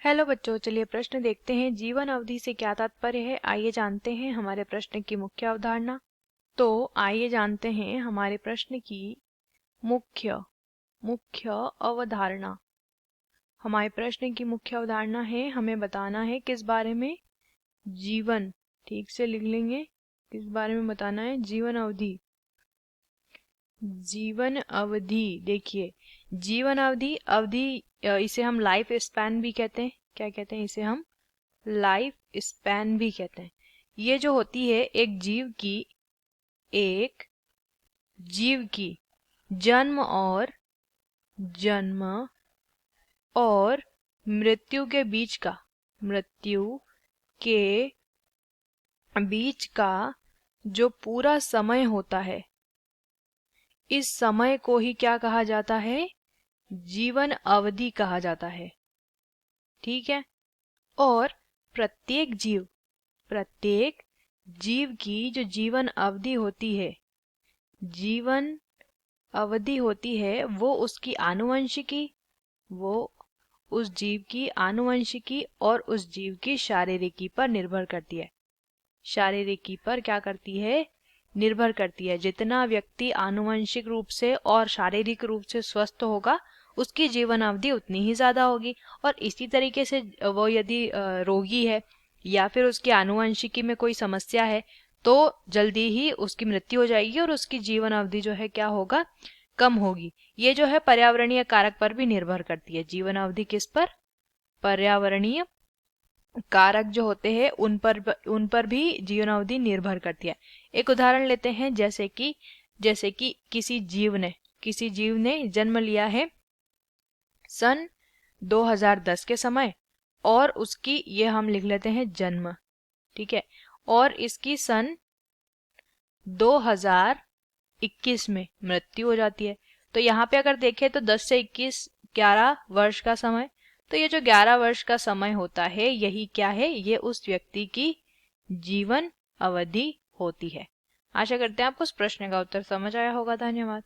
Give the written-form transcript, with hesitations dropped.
Hello बच्चों, चलिए प्रश्न देखते हैं। जीवन अवधि से क्या तात्पर्य है, आइए जानते हैं हमारे प्रश्न की मुख्य अवधारणा। तो आइए जानते हैं हमारे प्रश्न की मुख्य मुख्य अवधारणा। हमारे प्रश्न की मुख्य अवधारणा है, हमें बताना है किस बारे में। जीवन, ठीक से लिख लेंगे, किस बारे में बताना है। जीवन अवधि। जीवन अवधि, देखिए जीवन अवधि अवधि इसे हम लाइफ स्पैन भी कहते हैं। क्या कहते हैं इसे हम? लाइफ स्पैन भी कहते हैं। ये जो होती है एक जीव की जन्म और मृत्यु के बीच का जो पूरा समय होता है, इस समय को ही क्या कहा जाता है? जीवन अवधि कहा जाता है। ठीक है। और प्रत्येक जीव की जो जीवन अवधि होती है, वो उसकी आनुवंशिकी, वो उस जीव की आनुवंशिकी और उस जीव की शारीरिकी पर निर्भर करती है। शारीरिकी पर क्या करती है? निर्भर करती है। जितना व्यक्ति आनुवंशिक रूप से और शारीरिक रूप से स्वस्थ होगा, उसकी जीवन अवधि उतनी ही ज्यादा होगी। और इसी तरीके से वो यदि रोगी है या फिर उसकी आनुवंशिकी में कोई समस्या है, तो जल्दी ही उसकी मृत्यु हो जाएगी और उसकी जीवन अवधि जो है क्या होगा? कम होगी। ये जो है पर्यावरणीय कारक पर भी निर्भर करती है। जीवन अवधि किस पर? पर्यावरणीय कारक जो होते हैं उन पर भी जीवन अवधि निर्भर करती है। एक उदाहरण लेते हैं, जैसे कि किसी जीव ने जन्म लिया है सन 2010 के समय, और उसकी, ये हम लिख लेते हैं जन्म, ठीक है, और इसकी सन 2021 में मृत्यु हो जाती है। तो यहाँ पे अगर देखें तो 10 से 21 11 वर्ष का समय। तो ये जो 11 वर्ष का समय होता है, यही क्या है? ये उस व्यक्ति की जीवन अवधि होती है। आशा करते हैं आपको इस प्रश्न का उत्तर समझ आया होगा। धन्यवाद।